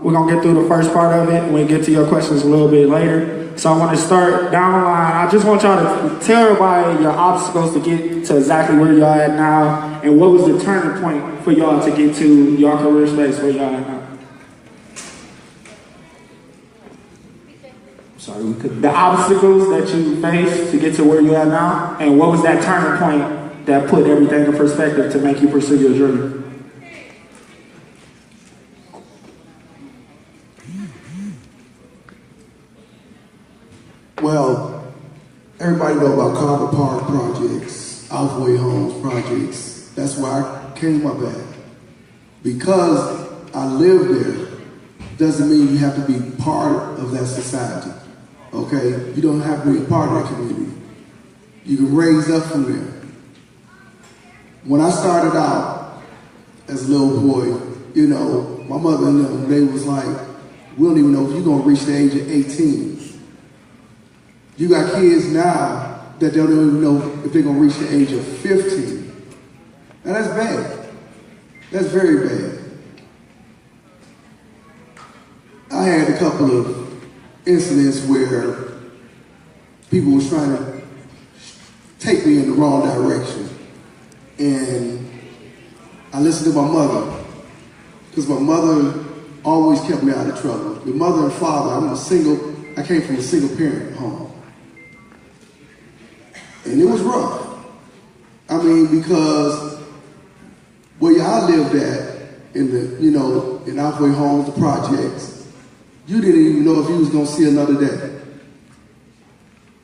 we're gonna get through the first part of it, and we'll get to your questions a little bit later. So I want to start down the line. I just want y'all to tell everybody your obstacles to get to exactly where y'all at now, and what was the turning point for y'all to get to your career space where y'all at now. Sorry, the obstacles that you faced to get to where you're at now, and what was that turning point that put everything in perspective to make you pursue your dream? Well, everybody know about Carver Park projects, Alfaway Homes projects. That's where I came up at. Because I lived there, doesn't mean you have to be part of that society, okay? You don't have to be a part of that community. You can raise up from there. When I started out as a little boy, you know, my mother and them, they was like, we don't even know if you're gonna reach the age of 18. You got kids now that they don't even know if they're gonna reach the age of 15. Now that's bad. That's very bad. I had a couple of incidents where people was trying to take me in the wrong direction. And I listened to my mother, because my mother always kept me out of trouble. The mother and father, I came from a single parent home. And it was rough. I mean, because where y'all lived at, in the, you know, in Alfaway Homes, the projects, you didn't even know if you was gonna see another day.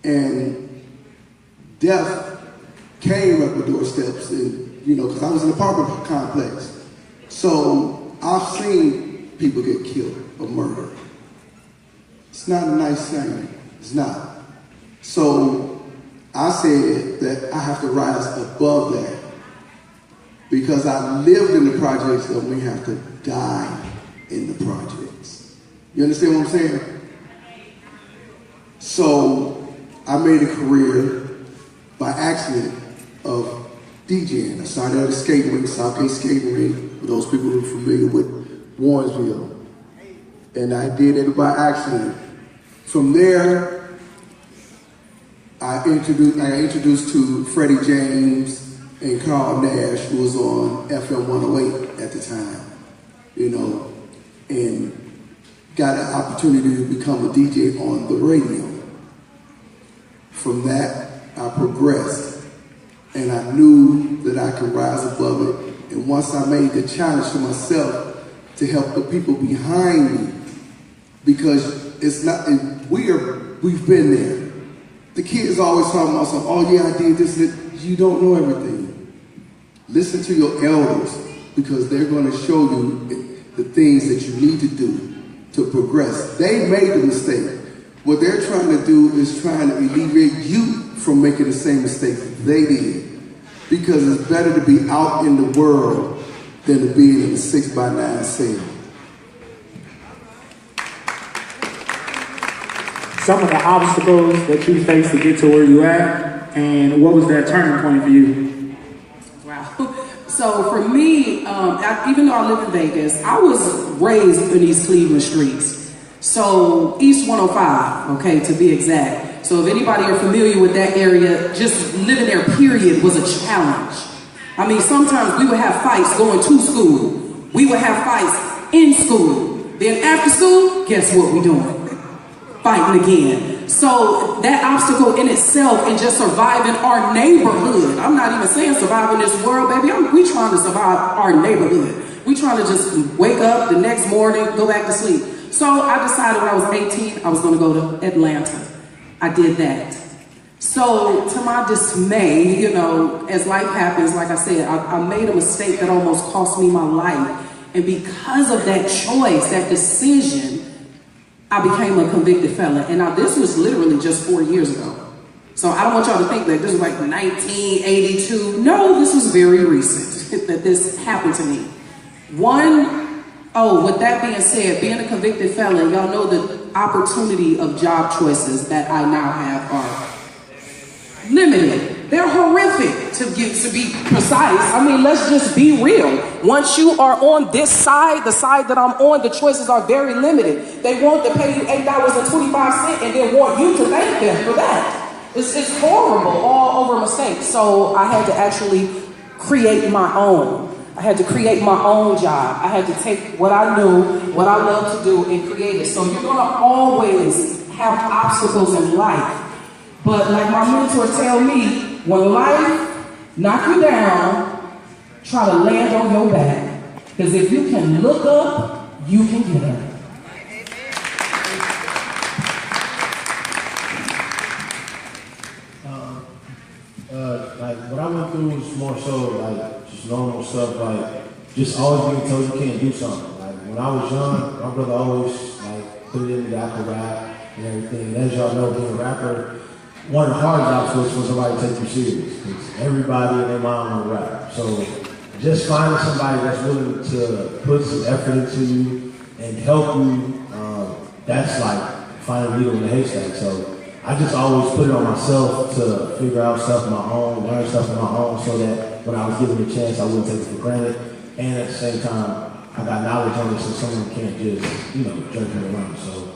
And death came up the doorsteps, and, you know, because I was in an apartment complex. So I've seen people get killed or murdered. It's not a nice thing, it's not. So I said that I have to rise above that, because I lived in the projects, that we have to die in the projects. You understand what I'm saying? So I made a career by accident of DJing. I started at a skate rink, Southgate Skating Rink, for those people who are familiar with Warrensville. And I did it by accident. From there, I introduced to Freddie James and Carl Nash, who was on FM 108 at the time, you know, and got an opportunity to become a DJ on the radio. From that, I progressed, and I knew that I could rise above it. And once I made the challenge to myself to help the people behind me, because it's not, we've been there. The kids always talking about something, oh yeah, I did this, you don't know everything. Listen to your elders, because they're gonna show you the things that you need to do to progress. They made the mistake. What they're trying to do is trying to alleviate you from making the same mistakes they did. Because it's better to be out in the world than to be in a 6x9 cell. Some of the obstacles that you faced to get to where you at, and what was that turning point for you? Wow. So for me, even though I live in Vegas, I was raised in East Cleveland streets. So East 105, okay, to be exact. So if anybody are familiar with that area, just living there, period, was a challenge. I mean, sometimes we would have fights going to school. We would have fights in school. Then after school, guess what we're doing? Fighting again. So that obstacle in itself, and just surviving our neighborhood. I'm not even saying surviving this world, baby. We trying to survive our neighborhood. We trying to just wake up the next morning, go back to sleep. So I decided when I was 18, I was going to go to Atlanta. I did that. So to my dismay, you know, as life happens, like I said, I made a mistake that almost cost me my life. And because of that choice, that decision, I became a convicted felon. And now this was literally just 4 years ago. So I don't want y'all to think that this was like 1982. No, this was very recent that this happened to me. With that being said, being a convicted felon, y'all know the opportunity of job choices that I now have are limited. They're horrific to be precise. I mean, let's just be real. Once you are on this side, the side that I'm on, the choices are very limited. They want to pay you $8.25 and then want you to thank them for that. It's horrible, all over mistakes. So I had to actually create my own. I had to create my own job. I had to take what I knew, what I love to do, and create it. So you're gonna always have obstacles in life. But like my mentor tell me, when life knock you down, try to land on your back. Because if you can look up, you can get up. Like what I went through was more so like just normal stuff, like just always being told you can't do something. Like when I was young, my brother always like put it in the apple rap and everything. And as y'all know, being a rapper, one of the hard jobs was for somebody to take you serious. Because everybody and their mom want to rap. So just finding somebody that's willing to put some effort into you and help you, that's like finding a needle in the haystack. So I just always put it on myself to figure out stuff on my own, learn stuff on my own, so that when I was given the chance, I wouldn't take it for granted. And at the same time, I got knowledge on it so someone can't just, judge me around. So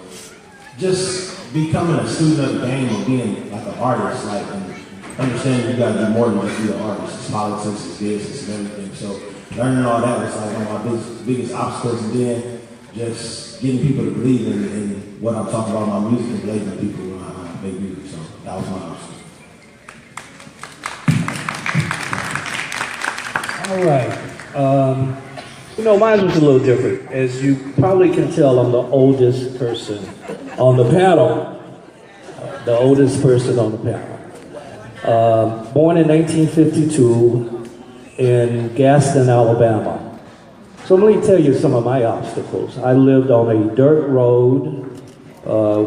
just becoming a student of the game and being like an artist, like, and understanding you gotta do more than just be an artist. It's politics, it's business, and everything. So learning all that was like one of my biggest obstacles. And then just getting people to believe in what I'm talking about in my music and believing in people when I make music. So that was my obstacle. All right. Mine was a little different. As you probably can tell, I'm the oldest person on the panel. The oldest person on the panel. Born in 1952 in Gaston, Alabama. So let me tell you some of my obstacles. I lived on a dirt road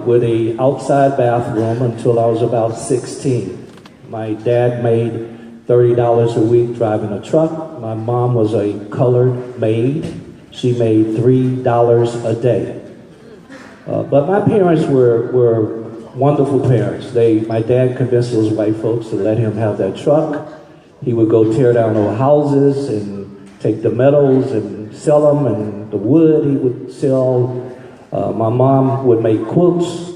with a outside bathroom until I was about 16. My dad made $30 a week driving a truck. My mom was a colored maid. She made $3 a day. But my parents were wonderful parents. My dad convinced those white folks to let him have that truck. He would go tear down old houses and take the metals and sell them, and the wood he would sell. My mom would make quilts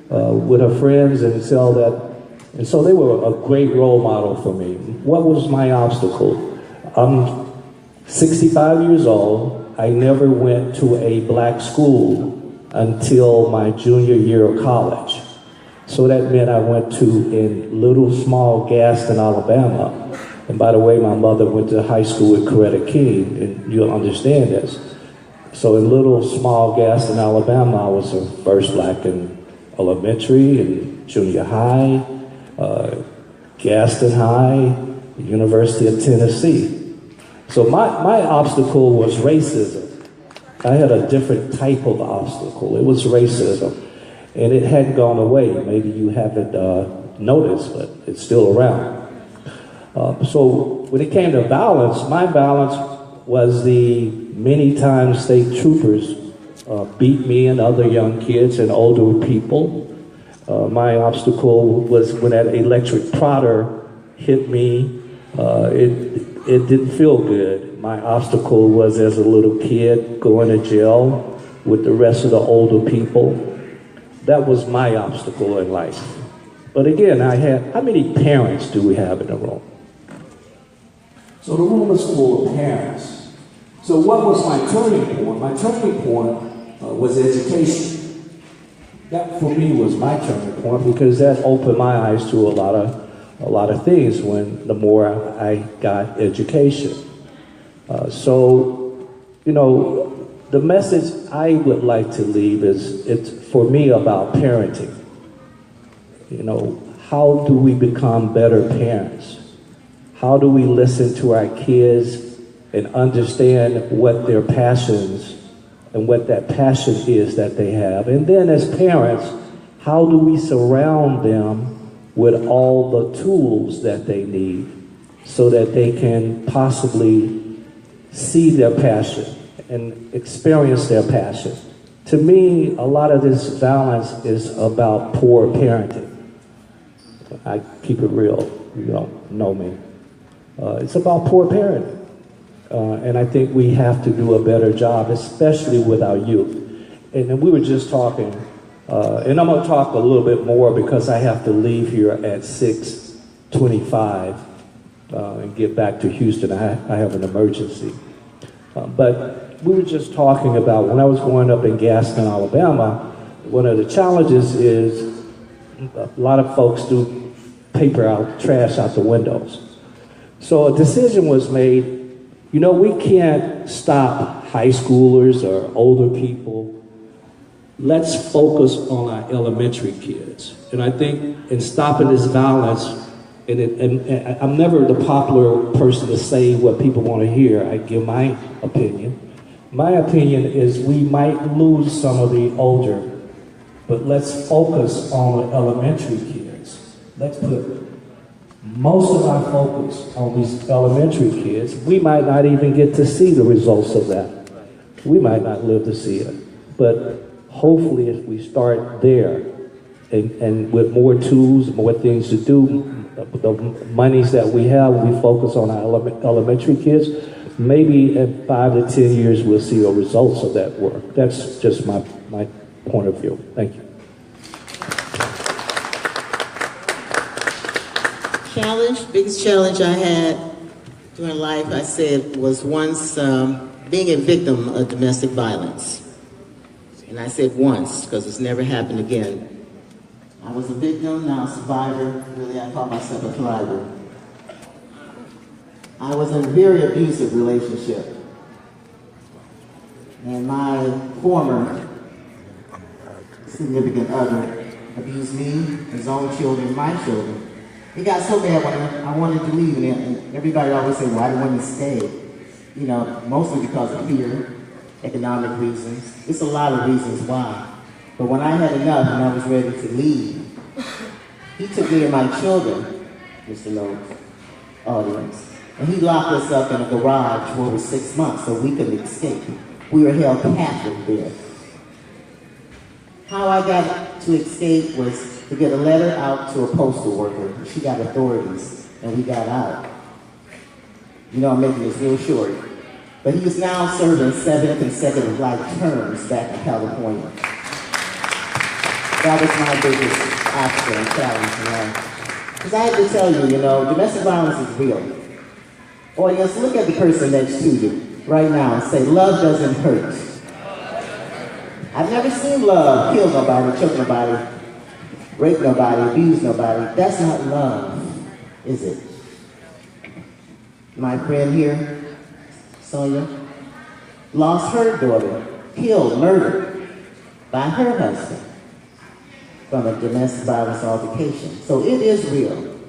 with her friends and sell that. And so they were a great role model for me. What was my obstacle? I'm 65 years old. I never went to a black school until my junior year of college. So that meant I went to in little small Gaston, Alabama. And by the way, my mother went to high school at Coretta King, and you'll understand this. So in little small Gaston, Alabama, I was the first black in elementary and junior high, Gaston High, University of Tennessee. So my obstacle was racism. I had a different type of obstacle. It was racism. And it hadn't gone away. Maybe you haven't noticed, but it's still around. So when it came to violence, my violence was the many times state troopers beat me and other young kids and older people. My obstacle was when that electric prodder hit me. It didn't feel good. My obstacle was as a little kid going to jail with the rest of the older people. That was my obstacle in life. But again, how many parents do we have in the room? So the room is full of parents. So what was my turning point? My turning point was education. That for me was my turning point because that opened my eyes to a lot of things when the more I got education. The message I would like to leave is it's for me about parenting. How do we become better parents? How do we listen to our kids and understand what their passions and what that passion is that they have? And then as parents, how do we surround them with all the tools that they need so that they can possibly see their passion and experience their passion? To me, a lot of this violence is about poor parenting. I keep it real. you don't know me. It's about poor parenting. And I think we have to do a better job, especially with our youth. And then we were just talking, and I'm going to talk a little bit more because I have to leave here at 6:25 and get back to Houston. I have an emergency. But we were just talking about when I was growing up in Gaston, Alabama, one of the challenges is a lot of folks do trash out the windows. So a decision was made, you know, we can't stop high schoolers or older people. Let's focus on our elementary kids. And I think in stopping this violence, and I'm never the popular person to say what people want to hear. I give my opinion. My opinion is we might lose some of the older, but let's focus on the elementary kids. Let's put most of our focus on these elementary kids. We might not even get to see the results of that. We might not live to see it. But hopefully if we start there and with more tools, more things to do, the monies that we have, we focus on our elementary kids, maybe in 5 to 10 years we'll see the results of that work. That's just my point of view. Thank you. Biggest challenge I had during life, I said, was once being a victim of domestic violence. And I said once, because it's never happened again. I was a victim, now a survivor. Really, I call myself a thriver. I was in a very abusive relationship. And my former significant other abused me, his own children, my children. It got so bad when I wanted to leave, and everybody always said, why do you want to stay? You know, mostly because of fear, economic reasons. It's a lot of reasons why. But when I had enough and I was ready to leave, he took me and my children, Mr. Lowe's audience, and he locked us up in a garage for over 6 months so we could escape. We were held captive there. How I got to escape was to get a letter out to a postal worker. She got authorities, and we got out. You know, I'm making this real short. But he is now serving 7 consecutive life terms back in California. That was my biggest obstacle and challenge in life. Because I had to tell you, you know, domestic violence is real. Audience, look at the person next to you right now and say, love doesn't hurt. I've never seen love kill nobody, choke nobody, rape nobody, abuse nobody. That's not love, is it? My friend here, Sonia, lost her daughter, killed, murdered by her husband from a domestic violence altercation. So it is real.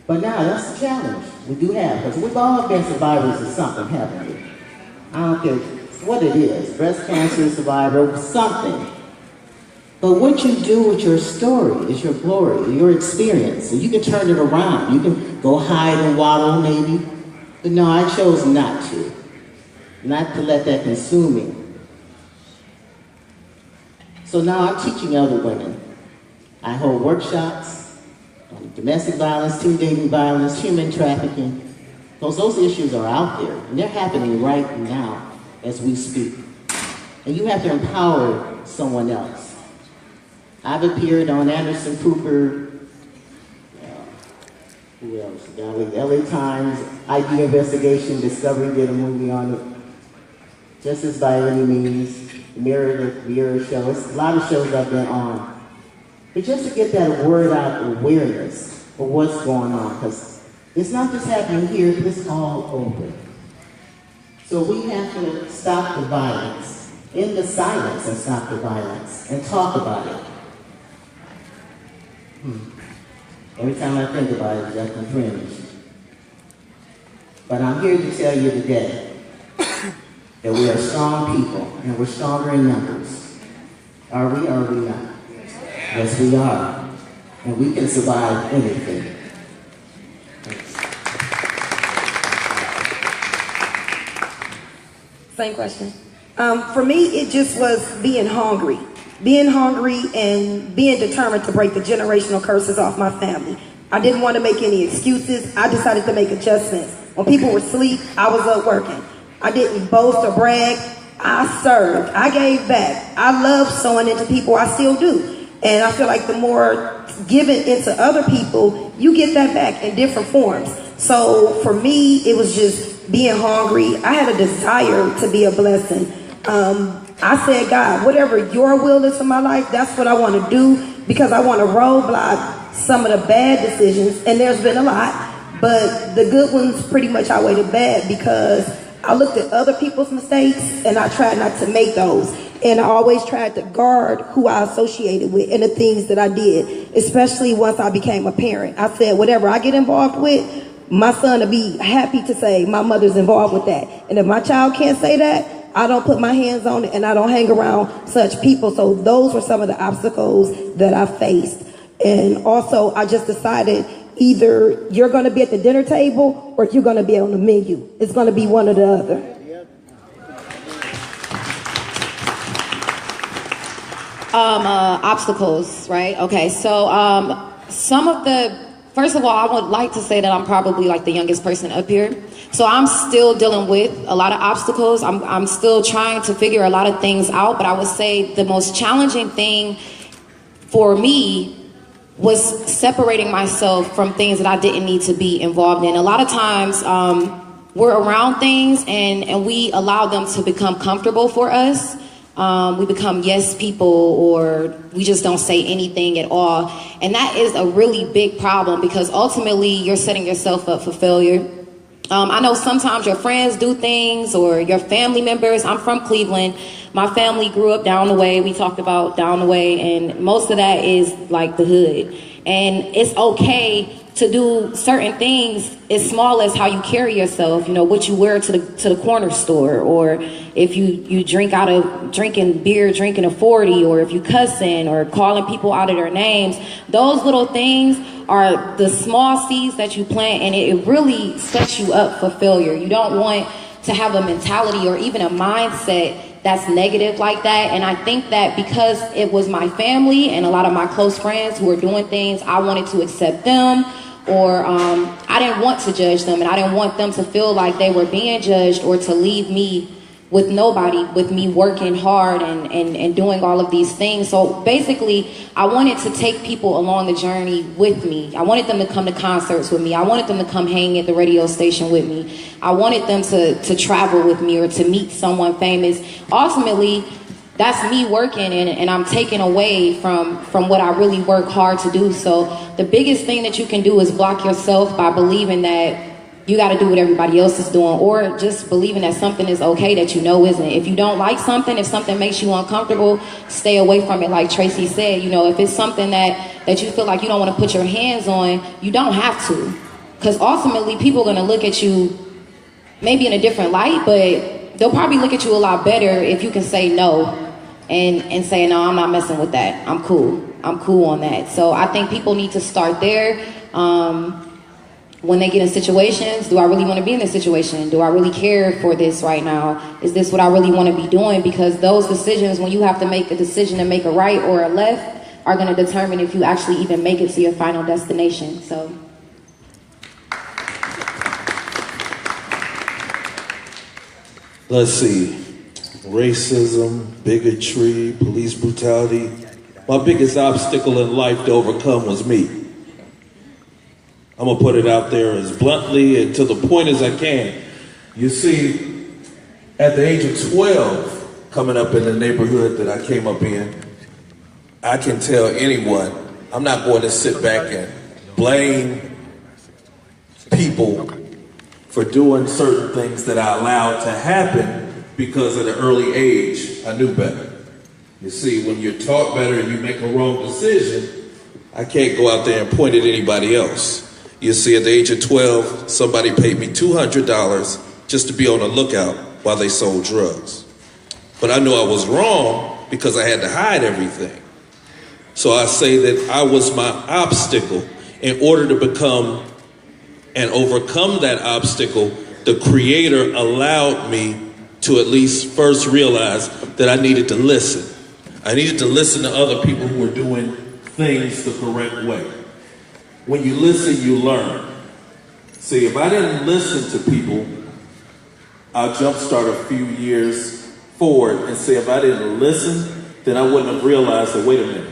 But now that's the challenge we do have, because we've all been survivors of something, haven't we? I don't care what it is, breast cancer survivor, something. But what you do with your story is your glory, your experience. And you can turn it around. You can go hide and waddle maybe. But no, I chose not to. Not to let that consume me. So now I'm teaching other women. I hold workshops on domestic violence, teen dating violence, human trafficking. Those issues are out there, and they're happening right now as we speak. And you have to empower someone else. I've appeared on Anderson Cooper, who else? LA Times, ID Investigation, Discovery did a movie on it. Justice by Any Means, Mirror Show. It's a lot of shows I've been on. But just to get that word out, awareness of what's going on, because it's not just happening here, it's all over. So we have to stop the violence, in the silence, and stop the violence, and talk about it. Every time I think about it, I can cringe. But I'm here to tell you today that we are strong people, and we're stronger in numbers. Are we or are we not? Yes, we are. And we can survive anything. Same question. For me, it just was being hungry. Being hungry and being determined to break the generational curses off my family. I didn't want to make any excuses. I decided to make adjustments. When people were asleep, I was up working. I didn't boast or brag. I served. I gave back. I love sewing into people. I still do. And I feel like the more giving into other people, you get that back in different forms. So for me, it was just being hungry. I had a desire to be a blessing. I said, God, whatever your will is for my life, that's what I want to do, because I want to roadblock some of the bad decisions. And there's been a lot, but the good ones pretty much outweigh the bad, because I looked at other people's mistakes and I tried not to make those. And I always tried to guard who I associated with and the things that I did, especially once I became a parent. I said, whatever I get involved with, my son will be happy to say my mother's involved with that. And if my child can't say that, I don't put my hands on it and I don't hang around such people. So those were some of the obstacles that I faced. And also I just decided either you're going to be at the dinner table or you're going to be on the menu. It's going to be one or the other. Obstacles, right? Okay, so some of the, first of all, I would like to say that I'm probably like the youngest person up here. So I'm still dealing with a lot of obstacles. I'm still trying to figure a lot of things out, but I would say the most challenging thing for me was separating myself from things that I didn't need to be involved in. A lot of times we're around things and we allow them to become comfortable for us. We become yes people, or we just don't say anything at all. And that is a really big problem, because ultimately you're setting yourself up for failure. I know sometimes your friends do things, or your family members. I'm from Cleveland. My family grew up down the way. We talked about down the way, and most of that is like the hood. And it's okay to do certain things as small as how you carry yourself, you know, what you wear to the corner store, or if you drinking beer, drinking a 40, or if you cussing or calling people out of their names. Those little things are the small seeds that you plant, and it really sets you up for failure. You don't want to have a mentality or even a mindset that's negative like that. And I think that because it was my family and a lot of my close friends who were doing things, I wanted to accept them, or I didn't want to judge them, and I didn't want them to feel like they were being judged, or to leave me with nobody, with me working hard and doing all of these things. So basically, I wanted to take people along the journey with me. I wanted them to come to concerts with me. I wanted them to come hang at the radio station with me. I wanted them to travel with me, or to meet someone famous. Ultimately, that's me working, and I'm taking away from what I really work hard to do. So the biggest thing that you can do is block yourself by believing that you got to do what everybody else is doing, or just believing that something is okay that you know isn't. If you don't like something, if something makes you uncomfortable, stay away from it. Like Tracy said, you know, if it's something that you feel like you don't want to put your hands on, you don't have to. Because ultimately, people are going to look at you maybe in a different light, but they'll probably look at you a lot better if you can say no and say, no, I'm not messing with that. I'm cool on that. So I think people need to start there. When they get in situations, do I really want to be in this situation? Do I really care for this right now? Is this what I really want to be doing? Because those decisions, when you have to make a decision to make a right or a left, are going to determine if you actually even make it to your final destination. So. Let's see. Racism, bigotry, police brutality. My biggest obstacle in life to overcome was me. I'm gonna put it out there as bluntly and to the point as I can. You see, at the age of 12, coming up in the neighborhood that I came up in, I can tell anyone, I'm not going to sit back and blame people for doing certain things that I allowed to happen, because at an early age, I knew better. You see, when you're taught better and you make a wrong decision, I can't go out there and point at anybody else. You see, at the age of 12, somebody paid me $200 just to be on the lookout while they sold drugs. But I knew I was wrong because I had to hide everything. So I say that I was my obstacle. In order to become and overcome that obstacle, the Creator allowed me to at least first realize that I needed to listen. I needed to listen to other people who were doing things the correct way. when you listen, you learn. See, if I didn't listen to people, I'll jumpstart a few years forward and say if I didn't listen, then I wouldn't have realized that, wait a minute,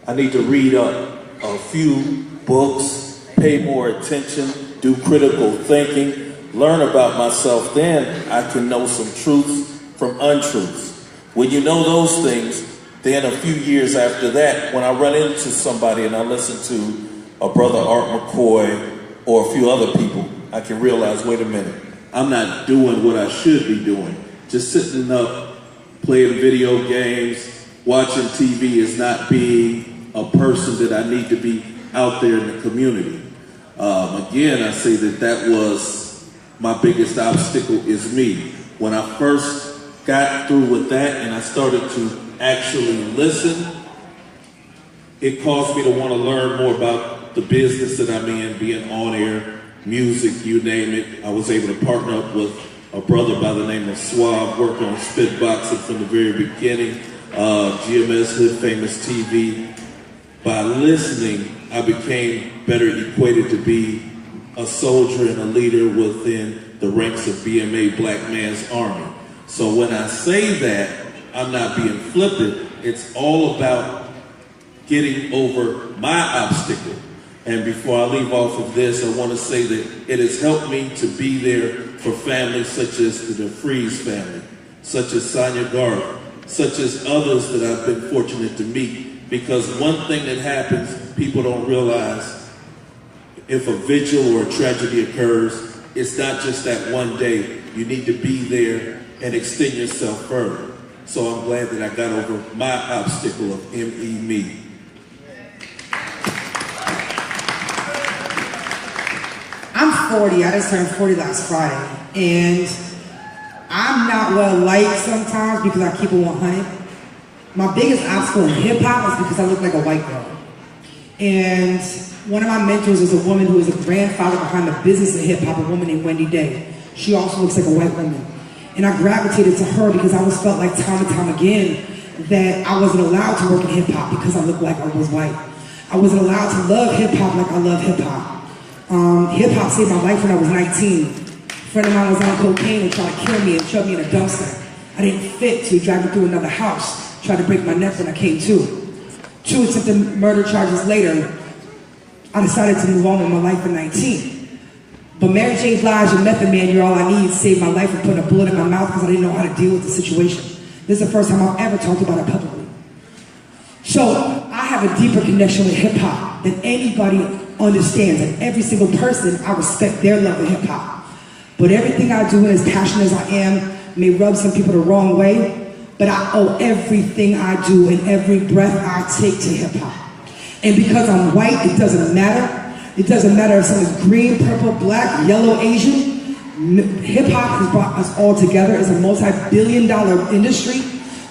I need to read up a few books, pay more attention, do critical thinking, learn about myself, then I can know some truths from untruths. When you know those things, then a few years after that, when I run into somebody and I listen to a brother Art McCoy or a few other people, I can realize, wait a minute, I'm not doing what I should be doing. Just sitting up, playing video games, watching TV is not being a person that I need to be out there in the community. Again, I say that was my biggest obstacle is me. When I first got through with that and I started to actually listen, it caused me to want to learn more about the business that I'm in, being on air, music, you name it. I was able to partner up with a brother by the name of Suave, work on Spitboxing from the very beginning, GMS Hood Famous TV. By listening, I became better equated to be a soldier and a leader within the ranks of BMA Black Man's Army. So when I say that, I'm not being flippant. It's all about getting over my obstacle. And before I leave off of this, I want to say that it has helped me to be there for families such as the DeFreeze family, such as Sonia Garth, such as others that I've been fortunate to meet. Because one thing that happens, people don't realize, if a vigil or a tragedy occurs, it's not just that one day. You need to be there and extend yourself further. So I'm glad that I got over my obstacle of me. I'm 40, I just turned 40 last Friday, and I'm not well liked sometimes because I keep it 100. My biggest obstacle in hip hop is because I look like a white girl. And one of my mentors is a woman who is a grandfather behind the business of hip hop, a woman named Wendy Day. She also looks like a white woman. And I gravitated to her because I always felt like time and time again that I wasn't allowed to work in hip hop because I looked like I was white. I wasn't allowed to love hip hop like I love hip hop. Hip hop saved my life when I was 19. A friend of mine was on cocaine and tried to kill me and shoved me in a dumpster. I didn't fit, so he dragged me through another house, tried to break my neck when I came to. 2 attempted murder charges later, I decided to move on with my life at 19. But Mary J. Blige and Method Man, You're All I Need, saved my life and put a bullet in my mouth because I didn't know how to deal with the situation. This is the first time I've ever talked about it publicly. So I have a deeper connection with hip hop than anybody understands. And every single person, I respect their love of hip hop. But everything I do, and as passionate as I am, may rub some people the wrong way, but I owe everything I do and every breath I take to hip hop. And because I'm white, it doesn't matter. It doesn't matter if someone's green, purple, black, yellow, Asian. Hip hop has brought us all together. It's a multi-billion-dollar industry.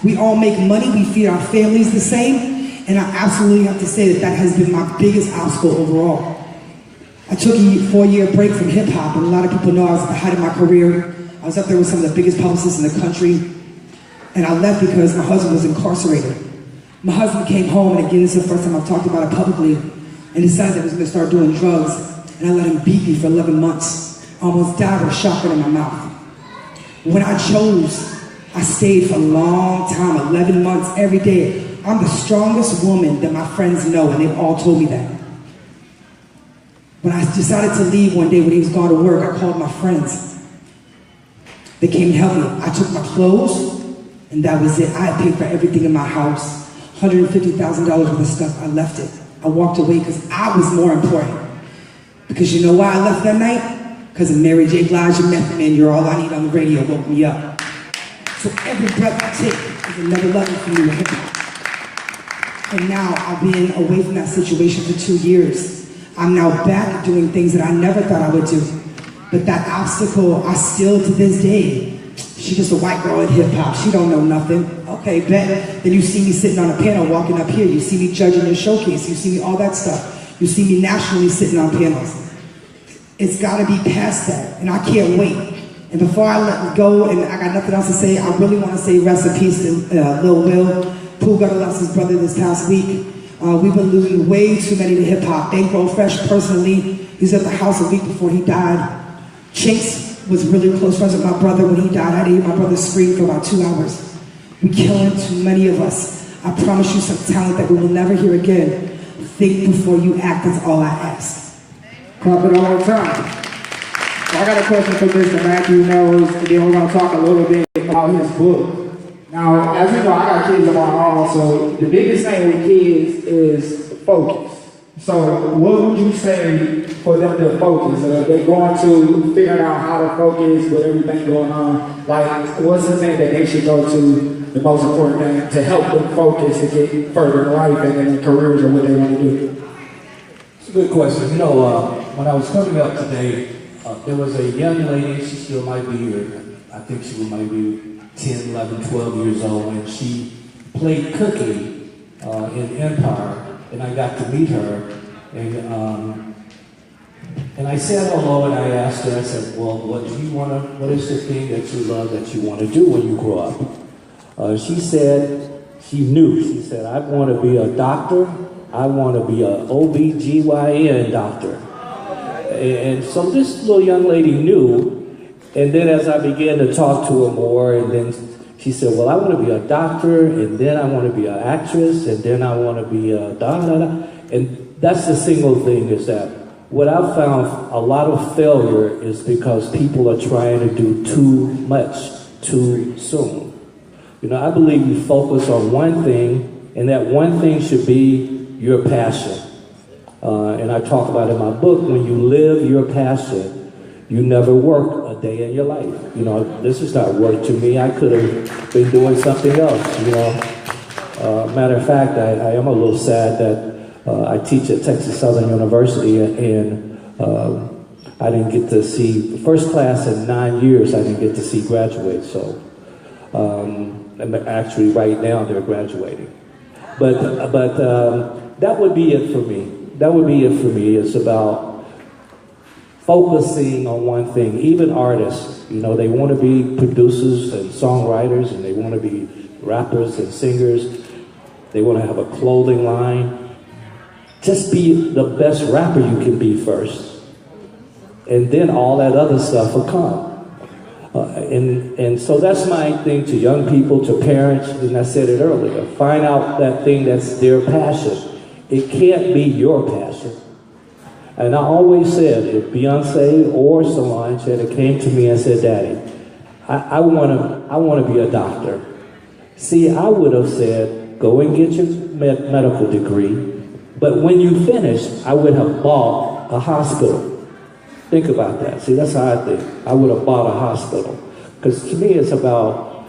We all make money. We feed our families the same. And I absolutely have to say that that has been my biggest obstacle overall. I took a 4-year break from hip hop, and a lot of people know I was at the height of my career. I was up there with some of the biggest publicists in the country. And I left because my husband was incarcerated. My husband came home, and again, this is the first time I've talked about it publicly, and decided that he was going to start doing drugs. And I let him beat me for 11 months. I almost died with a shotgun in my mouth. When I chose, I stayed for a long time, 11 months, every day. I'm the strongest woman that my friends know, and they've all told me that. When I decided to leave one day when he was gone to work, I called my friends. They came to help me. I took my clothes, and that was it. I had paid for everything in my house. $150,000 worth of stuff, I left it. I walked away because I was more important. Because you know why I left that night? Because of Mary J. Blige and Method Man, You're All I Need on the radio woke me up. So every breath I take is another level for me with hip hop. And now I've been away from that situation for 2 years. I'm now back doing things that I never thought I would do. But that obstacle, I still to this day, she's just a white girl in hip hop. She don't know nothing. Okay, bet. Then you see me sitting on a panel, walking up here. You see me judging your showcase. You see me all that stuff. You see me nationally sitting on panels. It's got to be past that, and I can't wait. And before I let go, and I got nothing else to say, I really want to say rest in peace to Lil Will. Pooh got lost his brother this past week. We've been losing way too many to hip hop. Bankroll Fresh personally, he's at the house a week before he died. Chinks was really close friends with my brother when he died. I had to hear my brother scream for about 2 hours. We're killing too many of us. I promise you some talent that we will never hear again. Think before you act is all I ask. Clap it all the time. So I got a question for Mr. Matthew Melrose, and then we're going to talk a little bit about his book. Now, as you know, I got kids of my own, so the biggest thing with kids is focus. So what would you say for them to focus? They're going to figure out how to focus with everything going on. Like, what's the thing that they should go to, the most important thing, to help them focus to get further in life and in their careers or what they want to do? It's a good question. You know, when I was coming up today, there was a young lady, she still might be here. I think she might be 10, 11, 12 years old, and she played Cookie in Empire, and I got to meet her, and I said hello, and I asked her, I said, well, what is the thing that you love that you want to do when you grow up? She said, she said, I want to be a doctor, I want to be an OBGYN doctor. And so this little young lady knew. And then as I began to talk to her more, and then she said, well, I want to be a doctor, and then I want to be an actress, and then I want to be a da-da-da. And that's the single thing, is that what I've found a lot of failure is because people are trying to do too much too soon. You know, I believe you focus on one thing, and that one thing should be your passion. And I talk about in my book, when you live your passion, you never work a day in your life. You know, this is not work to me. I could have been doing something else, you know. Matter of fact, I am a little sad that I teach at Texas Southern University, and I didn't get to see, the first class in 9 years, I didn't get to see graduate. So, actually right now they're graduating. But that would be it for me. That would be it for me. It's about focusing on one thing. Even artists, you know, they want to be producers and songwriters, and they want to be rappers and singers. They want to have a clothing line. Just be the best rapper you can be first, and then all that other stuff will come. And so that's my thing to young people, to parents, and I said it earlier. Find out that thing that's their passion. It can't be your passion. And I always said, if Beyonce or Solange had came to me and said, Daddy, I want to be a doctor. See, I would have said, go and get your medical degree. But when you finish, I would have bought a hospital. Think about that. See, that's how I think. I would have bought a hospital. Because to me, it's about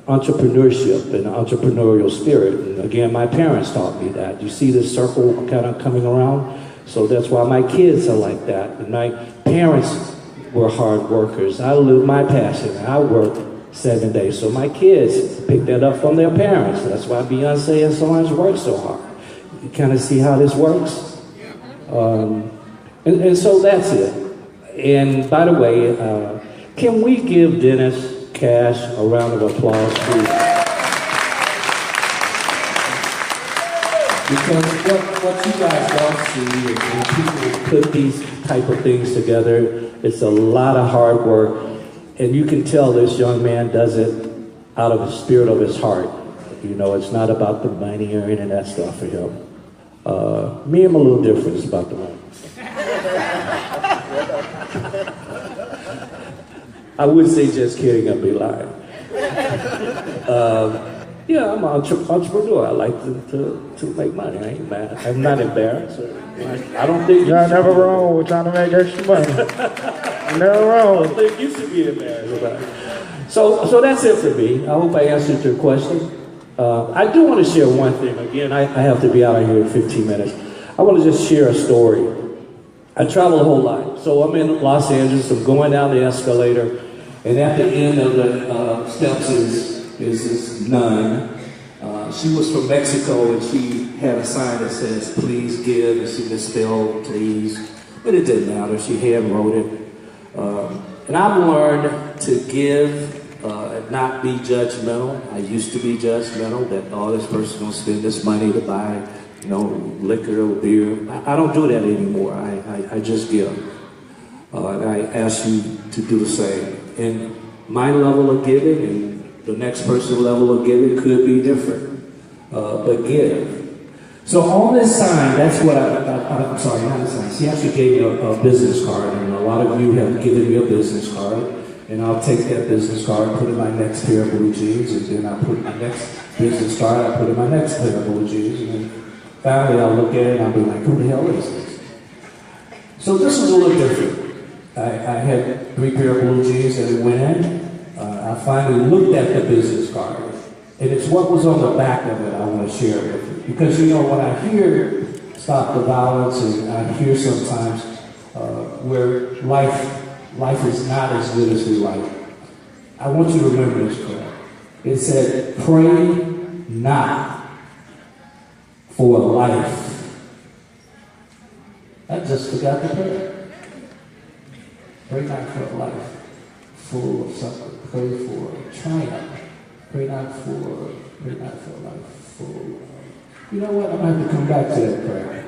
entrepreneurship and entrepreneurial spirit. And again, my parents taught me that. You see this circle kind of coming around? So that's why my kids are like that. And my parents were hard workers. I lived my passion. I worked 7 days. So my kids picked that up from their parents. That's why Beyonce and Solange work so hard. You kind of see how this works? And so that's it. And by the way, can we give Dennis Cash a round of applause, please? Because what you guys don't see is when people put these type of things together, it's a lot of hard work. And you can tell this young man does it out of the spirit of his heart. You know, it's not about the money or any of that stuff for him. Me, I'm a little different. It's about the money. I would say just kidding, I'd be lying. Yeah, I'm an entrepreneur. I like to make money. I ain't mad. I'm not embarrassed. I don't think you're never wrong with trying to make extra money. Never wrong. I don't think you should be embarrassed about it. So that's it for me. I hope I answered your question. I do want to share one thing. Again, I have to be out of here in 15 minutes. I want to just share a story. I travel a whole lot. So I'm in Los Angeles. I'm going down the escalator. And at the end of the steps is this nun. She was from Mexico, and she had a sign that says, please give, and she misspelled please. But it didn't matter. She hand wrote it. And I've learned to give and not be judgmental. I used to be judgmental, that, oh, this person will spend this money to buy liquor or beer. I don't do that anymore. I just give. And I ask you to do the same. And my level of giving and the next person's level of giving could be different. But give. So on this sign, that's what I'm sorry, not a sign. She actually gave me a business card, and a lot of you have given me a business card. And I'll take that business card, put in my next pair of blue jeans, and then I'll put my next business card, I'll put in my next pair of blue jeans, and then finally I'll look at it and I'll be like, who the hell is this? So this was a little different. I had 3 pair of blue jeans that it went in. I finally looked at the business card, and it's what was on the back of it I want to share with you. Because when I hear Stop the Violence, and I hear sometimes where life is not as good as we like, I want you to remember this prayer. It said, pray not for a life. I just forgot the prayer. Pray not for a life full of suffering. Pray for triumph. Pray not for a life full of... You know what? I'm going to have to come back to that prayer.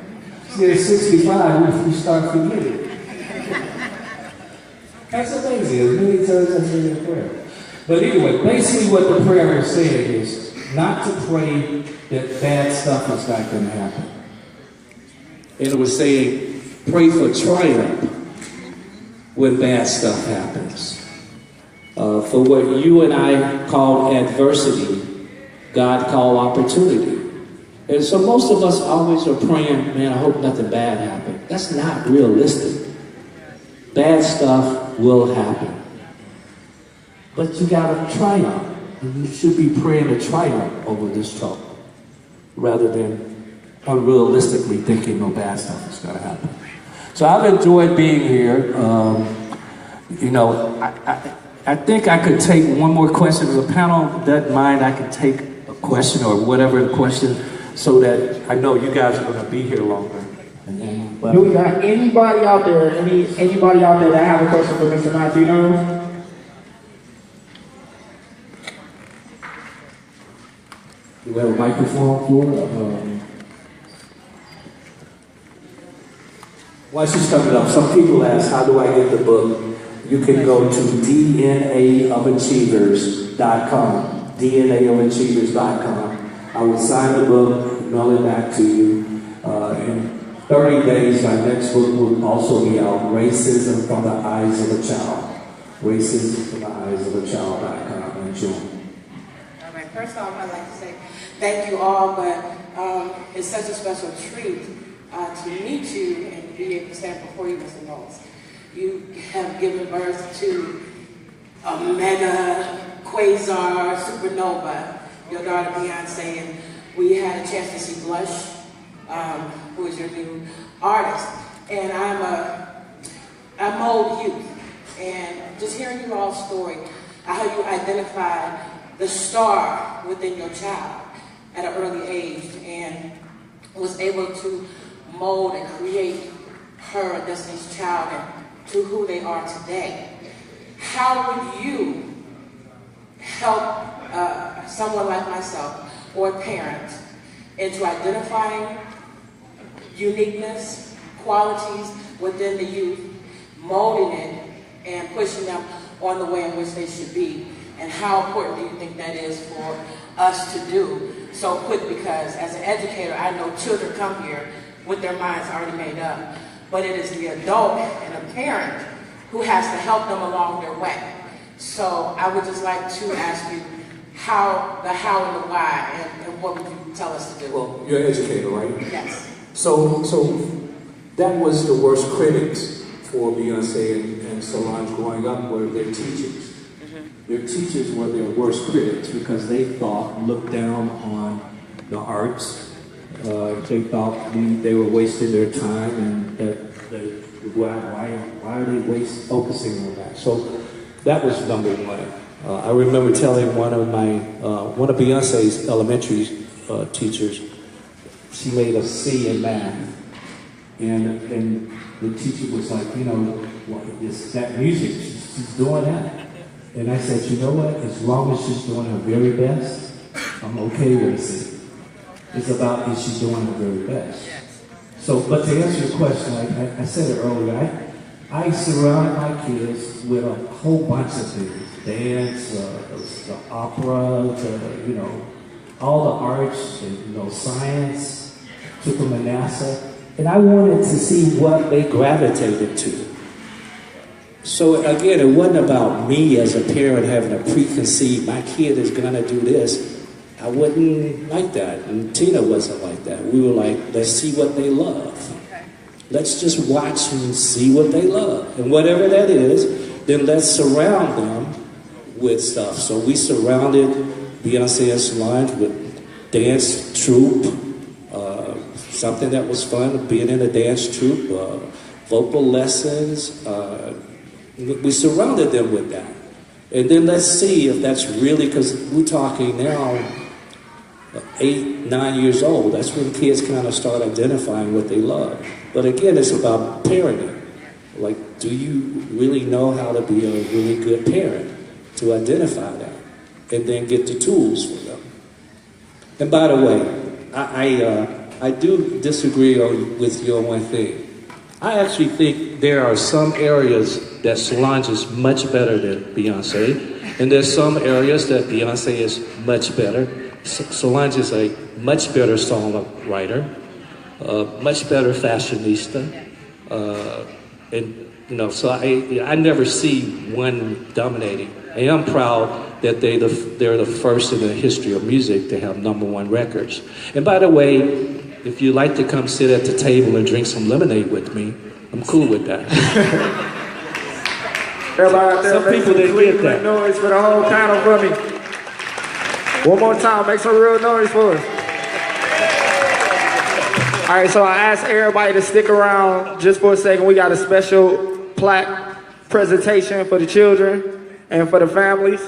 See, at 65, we start forgetting. That's amazing. As many times I say that prayer. But anyway, basically what the prayer is saying is not to pray that bad stuff is not going to happen. And it was saying, pray for triumph when bad stuff happens. For what you and I call adversity, God called opportunity. And so most of us always are praying, man, I hope nothing bad happens. That's not realistic. Bad stuff will happen. But you gotta triumph. And you should be praying to triumph over this trouble, rather than unrealistically thinking no bad stuff is gonna happen. So I've enjoyed being here. I think I could take one more question. If the panel doesn't mind, I could take a question or whatever the question, so that I know you guys are gonna be here longer. Do we got anybody out there, anybody out there that have a question for Mr. Martino? Do we have a microphone for while she's coming up, some people ask, how do I get the book? You can go to DNAofachievers.com. DNAofachievers.com. I will sign the book, mail it back to you. In 30 days, my next book will also be out, Racism from the Eyes of a Child. Racism from the Eyes of a Child.com in June. All right, first off, I'd like to say thank you all, but it's such a special treat to meet you and be able to stand before you, Mr. Knowles. You have given birth to a mega quasar supernova, your daughter Beyonce, and we had a chance to see Blush, who is your new artist. And I mold youth, and just hearing you all's story, how you identified the star within your child at an early age and was able to mold and create her, Destiny's Child, and to who they are today. How would you help someone like myself or a parent into identifying uniqueness, qualities within the youth, molding it, and pushing them on the way in which they should be? And how important do you think that is for us to do so quick? Because as an educator, I know children come here with their minds already made up, but it is the adult and a parent who has to help them along their way. So I would just like to ask you the how and the why, and what would you tell us to do? Well, you're an educator, right? Yes. So that was the worst critics for Beyonce and Solange growing up, were their teachers. Their teachers were their worst critics because they looked down on the arts. They thought they were wasting their time, and why are they focusing on that? So that was number one. I remember telling one of Beyonce's elementary teachers, she made a C in math, and the teacher was like, that music, she's doing that. And I said, you know what? As long as she's doing her very best, I'm okay with it. It's about is she doing her very best. So, but to answer your question, I said it earlier, I surround my kids with a whole bunch of things. Dance, the opera, all the arts, science, took them to NASA. And I wanted to see what they gravitated to. So again, it wasn't about me as a parent having a preconceived, my kid is gonna do this. I wasn't like that, and Tina wasn't like that. We were like, let's see what they love. Let's just watch and see what they love. And whatever that is, then let's surround them with stuff. So we surrounded Beyonce and Solange with dance troupe, something that was fun, being in a dance troupe, vocal lessons. We surrounded them with that. And then let's see if that's really, because we're talking now 8, 9 years old. That's when kids kind of start identifying what they love. But again, it's about parenting. Like, do you really know how to be a really good parent to identify that? And then get the tools for them. And by the way, I do disagree with you on one thing. I actually think there are some areas that Solange is much better than Beyonce, and there's some areas that Beyonce is much better. Solange is a much better songwriter, much better fashionista, and so I never see one dominating. And I'm proud that they're the first in the history of music to have -- records. And by the way, if you'd like to come sit at the table and drink some lemonade with me, I'm cool with that. Everybody out there, Some people didn't get that. make noise for the whole panel for me. One more time, make some real noise for us. All right, so I asked everybody to stick around just for a second. We got a special plaque presentation for the children and for the families.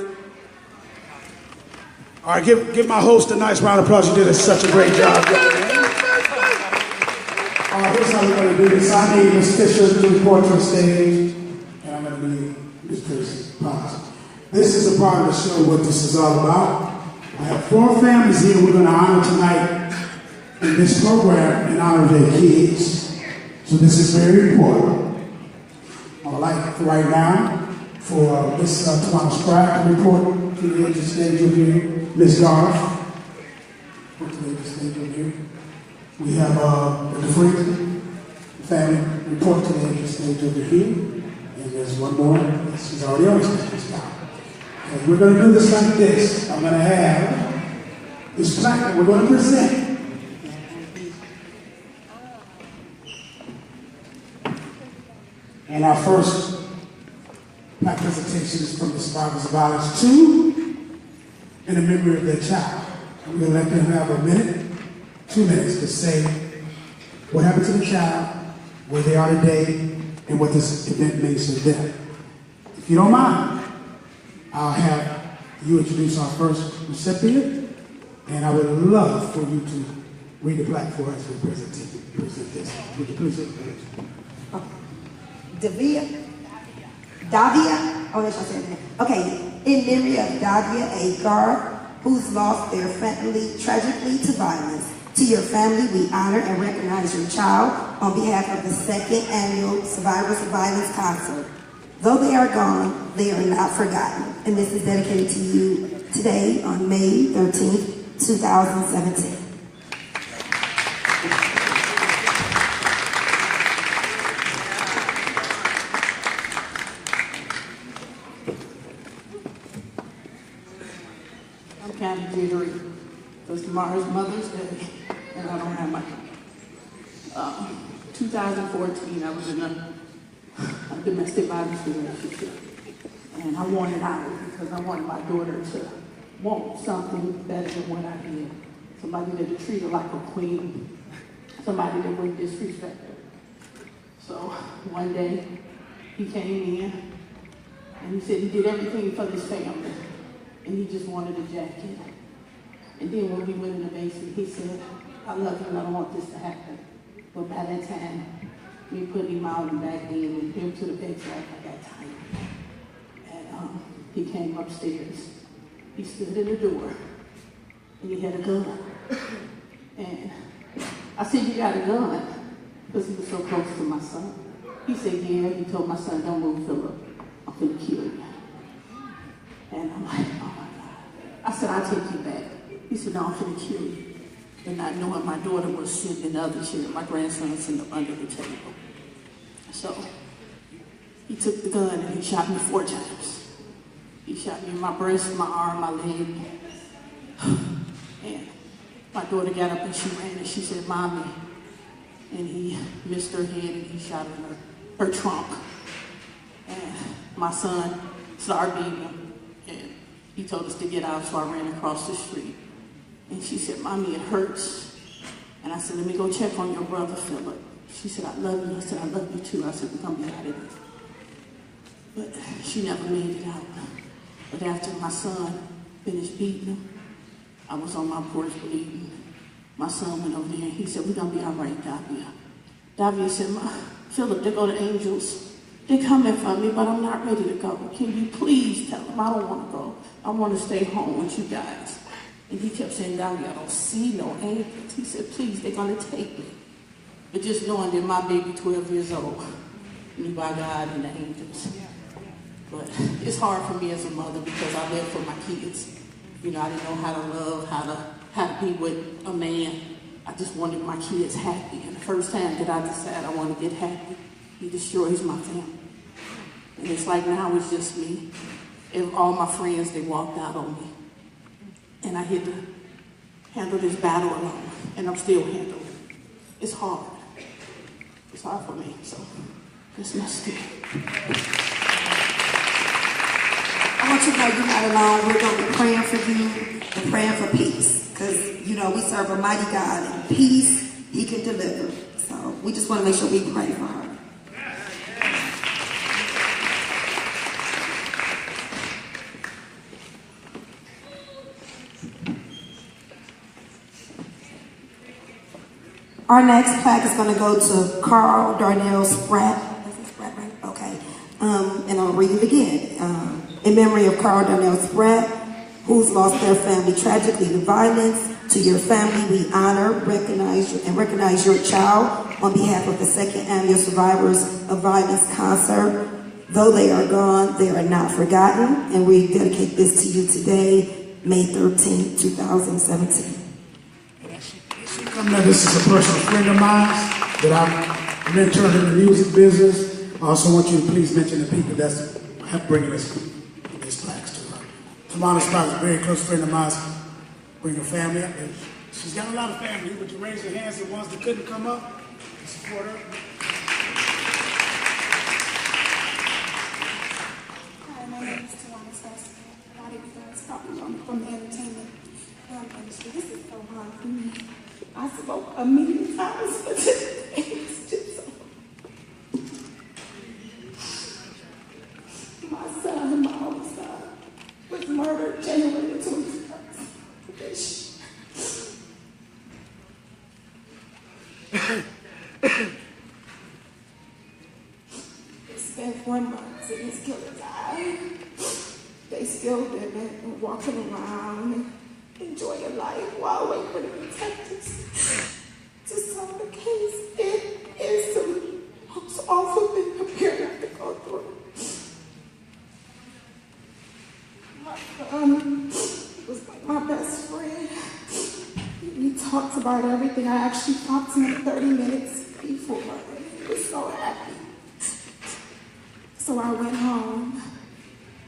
All right, give my host a nice round of applause. You did such a great job. All right, here's how we're going to do this. I need Ms. Fisher to report to the stage, and I'm going to need Ms. Pierce. This is a part of the show, what this is all about. I have 4 families here we're going to honor tonight in this program in honor of their kids. So this is very important. I would like right now for Ms. Tawana Spratt to report to the edge of the stage over here. Ms. Garth, report to the edge of the stage over here. We have the DeFreeze family report to the edge of the stage over here. And there's one more. She's already on the stage. Okay, we're going to do this like this. I'm going to have this plaque that we're going to present. And our first plaque presentation is from the survivors of violence 2 in the memory of their child. And we're going to let them have a minute, 2 minutes to say what happened to the child, where they are today, and what this event means to them. If you don't mind, I'll have you introduce our first recipient, and I would love for you to read the plaque for us and present this. Would you please introduce? Davia, oh, that's what I said. Okay, in memory of Davia A. Garth, who's lost their family tragically to violence. To your family, we honor and recognize your child on behalf of the 2nd annual Survivors of Violence concert. Though they are gone, they are not forgotten. And this is dedicated to you today on May 13th, 2017. I'm kind of jittery because tomorrow's Mother's Day and I don't have my 2014, I was in a domestic violence relationship. And I wanted out because I wanted my daughter to want something better than what I did. Somebody that would treat her like a queen. Somebody that wouldn't disrespect her. So one day he came in and he said he did everything for his family. And he just wanted a jacket. And then when we went in the basement, he said, I love you and I don't want this to happen. But by that time, we put him out and back in and him to the bedside. I got tired. And he came upstairs. He stood in the door and he had a gun. I said, you got a gun? Because he was so close to my son. He said, yeah. He told my son, don't move, Philip. I'm going to kill you. And I'm like, oh my God. I said, I'll take you back. He said, no, I'm going to kill you. And not knowing my daughter was sitting in the other chair, my grandson was sitting up under the table. So he took the gun and he shot me 4 times. He shot me in my breast, my arm, my leg. And my daughter got up and she ran and she said, Mommy. And he missed her head and he shot her trunk. And my son started beating him. And he told us to get out, so I ran across the street. And she said, Mommy, it hurts. And I said, let me go check on your brother, Philip. She said, I love you. I said, I love you too. I said, we're going to be out of this. But she never made it out. But after my son finished beating him, I was on my porch bleeding. My son went over there and he said, we're going to be all right, Davia. Davia said, Philip, they go to Angels. They're coming for me, but I'm not ready to go. Can you please tell them I don't want to go. I want to stay home with you guys. And he kept saying, Davia, I don't see no angels. He said, please, they're going to take me. But just knowing that my baby, 12 years old, knew by God and the angels. But it's hard for me as a mother because I live for my kids. You know, I didn't know how to love, how to be with a man. I just wanted my kids happy. And the first time that I decided I want to get happy, he destroys my family. And it's like now it's just me. And all my friends, they walked out on me. And I had to handle this battle alone. And I'm still handling it. It's hard. It's hard for me. So that's my story. I want you to know you're not alone. We're going to be praying for you and praying for peace. Because, you know, we serve a mighty God. And peace, he can deliver. So we just want to make sure we pray for her. Our next plaque is going to go to Carl Darnell Spratt. Is it Spratt, right? Okay. And I'll read it again. In memory of Carl Darnell Spratt, who's lost their family tragically to violence. To your family, we honor, recognize your child on behalf of the second annual Survivors of Violence concert. Though they are gone, they are not forgotten. And we dedicate this to you today, May 13, 2017. This is a personal friend of mine that I've mentored in the music business. I also want you to please mention the people that's bringing these plaques to her. Tamana Spratt is a very close friend of mine. Bring her family up. She's got a lot of family. Would you raise your hands, the ones that couldn't come up, and support her? Hi, my name is Tawana Sesson. A lot of you guys probably know me from the entertainment industry. This is so hard for me. I spoke a million times, but it's just so. My son, my only son, was murdered January 21st. It's been 4 months and his killer died. They still living and walking around and enjoying life while waiting for the detectives to solve the case. It is the most awful thing a parent have to go through. My son was like my best friend. We talked about everything. I actually talked to him 30 minutes before. He was so happy. So I went home,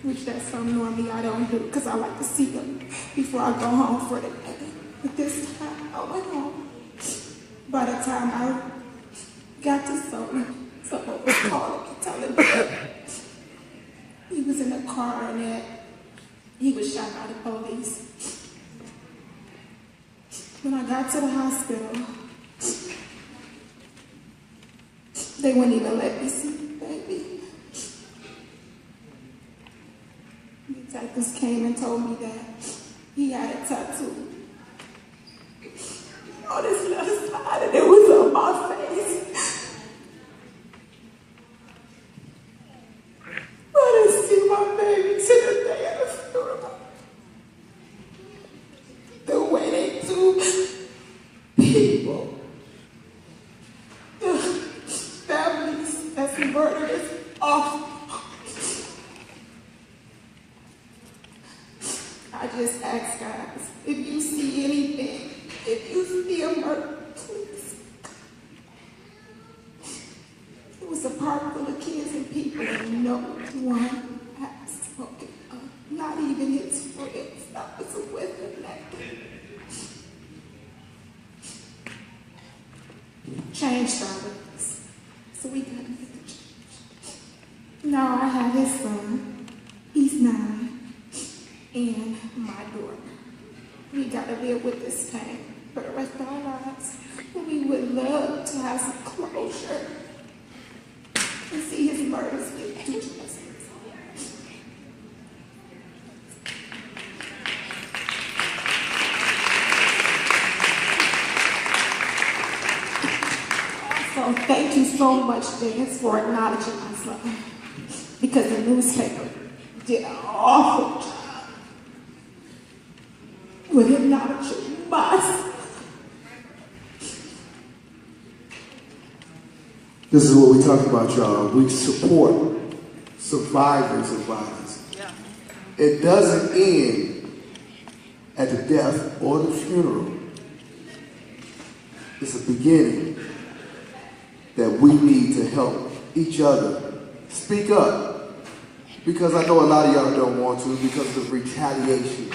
which that's something normally I don't do because I like to see him before I go home for the day. But this time I went home. By the time I got to someone was calling and telling me he was in a car and that he was shot by the police. When I got to the hospital, they wouldn't even let me see the baby. Detectives came and told me that he had a tattoo on his left side and it was on my face. I didn't see my baby to the day of the funeral. The way they do people Jay murder, please. It was a park full of kids and people, and no one had spoken up. Not even his friends. That was with him that day. Change started. So we got to make a change. Now I have his son. He's 9. And my daughter. We got to live with this pain for the rest of our lives. We would love to have some closure and see his murders get due justice. So thank you so much, Dennis, for acknowledging my son. Because the newspaper did an awful job with acknowledging my son. This is what we talk about, y'all. We support survivors of violence. Yeah. It doesn't end at the death or the funeral. It's a beginning that we need to help each other speak up. Because I know a lot of y'all don't want to because of retaliation.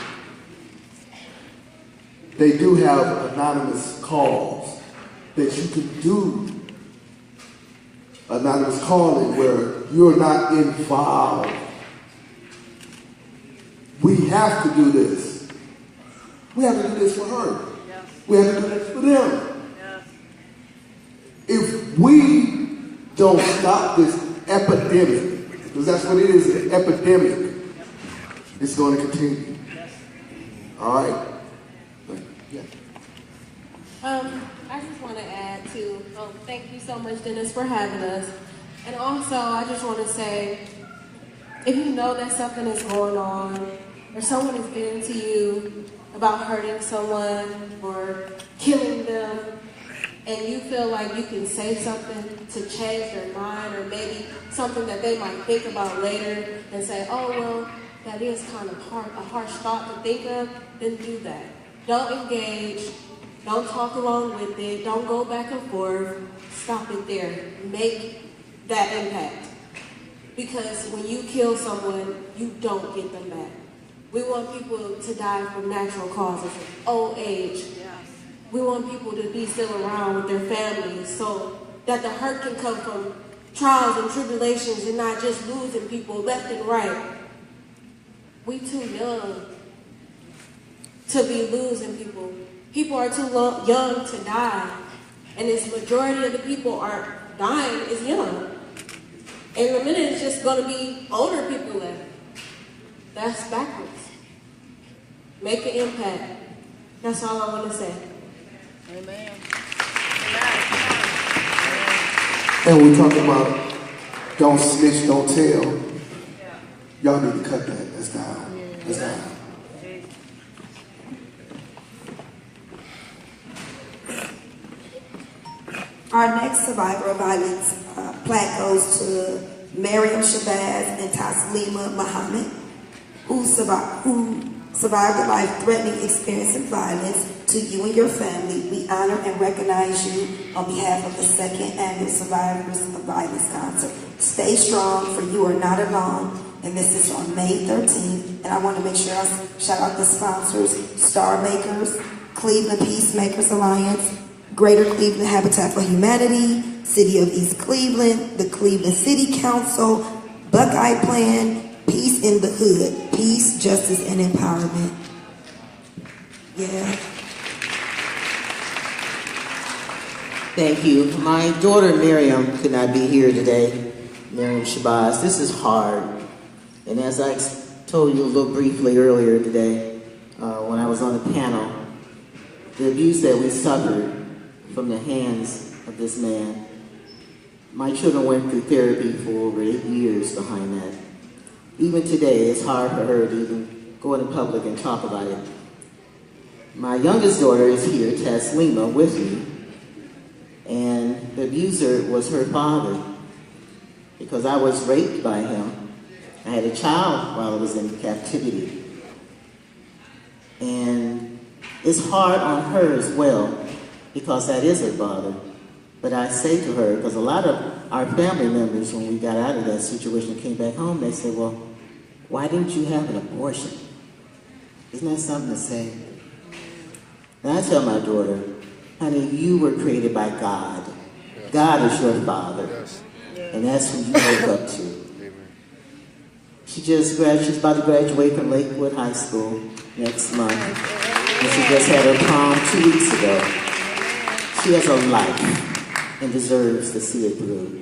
They do have anonymous calls that you can do. Anonymous calling where you're not involved. We have to do this. We have to do this for her. Yes. We have to do this for them. Yes. If we don't stop this epidemic, because that's what it is, an epidemic, it's going to continue. All right? Yeah. I just want to add to, thank you so much, Dennis, for having us. And also, I just want to say, if you know that something is going on, or someone is getting to you about hurting someone or killing them, and you feel like you can say something to change their mind, or maybe something that they might think about later and say, oh, well, that is kind of a harsh thought to think of, then do that. Don't engage. Don't talk along with it. Don't go back and forth. Stop it there. Make that impact. Because when you kill someone, you don't get them back. We want people to die from natural causes, old age. We want people to be still around with their families so that the hurt can come from trials and tribulations and not just losing people left and right. We too young to be losing people. People are too young to die. And this majority of the people are dying is young. And in a minute, it's just going to be older people left. That's backwards. Make an impact. That's all I want to say. Amen. And we talk about don't snitch, don't tell. Y'all need to cut that. That's down. That's down. Our next survivor of violence plaque goes to Miriam Shabazz and Taslima Muhammad, who survived a life-threatening experience of violence. To you and your family, we honor and recognize you on behalf of the 2nd Annual Survivors of Violence Concert. Stay strong, for you are not alone. And this is on May 13th. And I want to make sure I shout out the sponsors: Star Makers, Cleveland Peacemakers Alliance, Greater Cleveland Habitat for Humanity, City of East Cleveland, the Cleveland City Council, Buckeye Plan, Peace in the Hood, Peace, Justice, and Empowerment. Yeah. Thank you. My daughter Miriam could not be here today. Miriam Shabazz. This is hard. And as I told you a little briefly earlier today, when I was on the panel, the abuse that we suffered from the hands of this man. My children went through therapy for over 8 years behind that. Even today, it's hard for her to even go into public and talk about it. My youngest daughter is here, Taslima, with me. And the abuser was her father, because I was raped by him. I had a child while I was in captivity. And it's hard on her as well, because that is her father. But I say to her, because a lot of our family members, when we got out of that situation, came back home, they said, well, why didn't you have an abortion? Isn't that something to say? And I tell my daughter, honey, you were created by God. God is your father. And that's who you look up to. She's about to graduate from Lakewood High School next month. And she just had her prom 2 weeks ago. She has a life and deserves to see it through.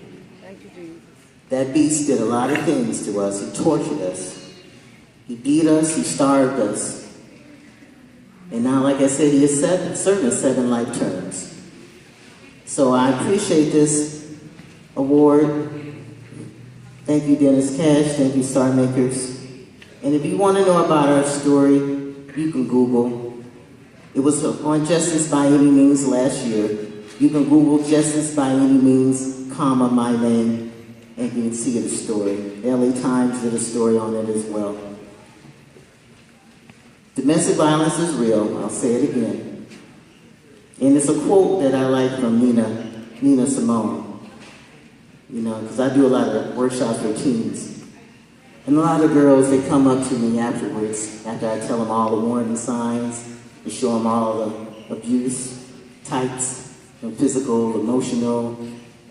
That beast did a lot of things to us. He tortured us. He beat us. He starved us. And now, like I said, he is serving 7 life terms. So I appreciate this award. Thank you, Dennis Cash. Thank you, Star Makers. And if you want to know about our story, you can Google. It was on Justice by Any Means last year. You can Google Justice by Any Means, comma, my name, and you can see the story. LA Times did a story on it as well. Domestic violence is real. I'll say it again. And it's a quote that I like from Nina Simone. You know, because I do a lot of workshops for teens. And a lot of girls, they come up to me afterwards, after I tell them all the warning signs, and show them all the abuse types, from physical, emotional,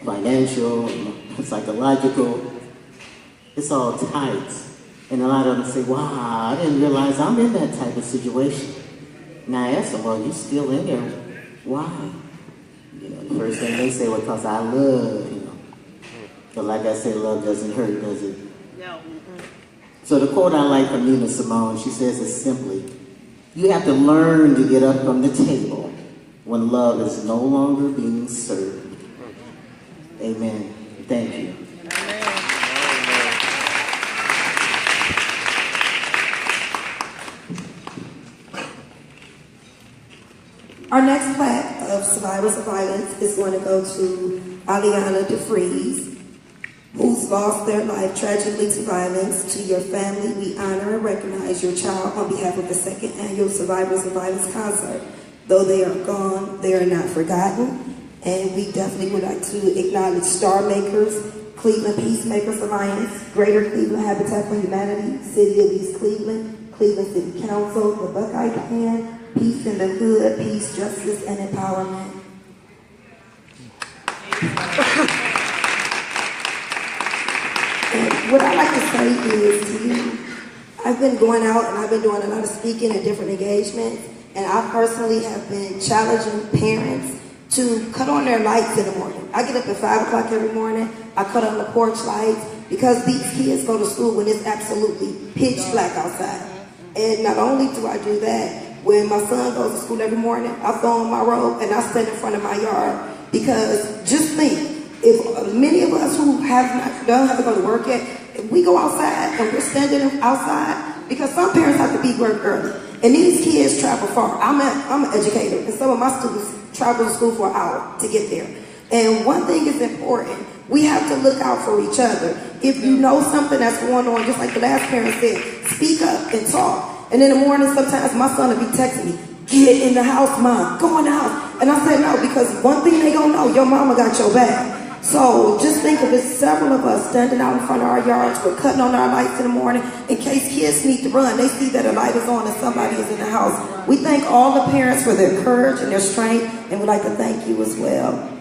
financial, psychological. It's all types. And a lot of them say, wow, I didn't realize I'm in that type of situation. And I ask them, well, you still in there. Why? You know, the first thing they say, well, because I love, you know. But like I said, love doesn't hurt, does it? No. So the quote I like from Nina Simone, she says it simply, you have to learn to get up from the table when love is no longer being served. Amen. Thank you. Our next plaque of survivors of violence is going to go to Aliana DeFries, who's lost their life tragically to violence. To your family, we honor and recognize your child on behalf of the 2nd Annual Survivors of Violence Concert. Though they are gone, they are not forgotten. And we definitely would like to acknowledge Star Makers, Cleveland Peacemakers Alliance, Greater Cleveland Habitat for Humanity, City of East Cleveland, Cleveland City Council, the Buckeye Band, Peace in the Hood, Peace, Justice, and Empowerment. And what I like to say is to you, I've been going out and I've been doing a lot of speaking at different engagements, and I personally have been challenging parents to cut on their lights in the morning. I get up at 5 o'clock every morning, I cut on the porch lights, because these kids go to school when it's absolutely pitch black outside. And not only do I do that, when my son goes to school every morning, I throw on my robe and I stand in front of my yard. Because just think, if many of us who don't have to go to work yet, if we go outside and we're standing outside, because some parents have to be work early. And these kids travel far. I'm an educator, and some of my students travel to school for an hour to get there. And one thing is important. We have to look out for each other. If you know something that's going on, just like the last parent said, speak up and talk. And in the morning, sometimes my son will be texting me, get in the house, Mom, go in the house. And I said, no, because one thing they gonna know, your mama got your back. So just think of it, several of us standing out in front of our yards, we're cutting on our lights in the morning in case kids need to run. They see that a light is on and somebody is in the house. We thank all the parents for their courage and their strength, and we'd like to thank you as well.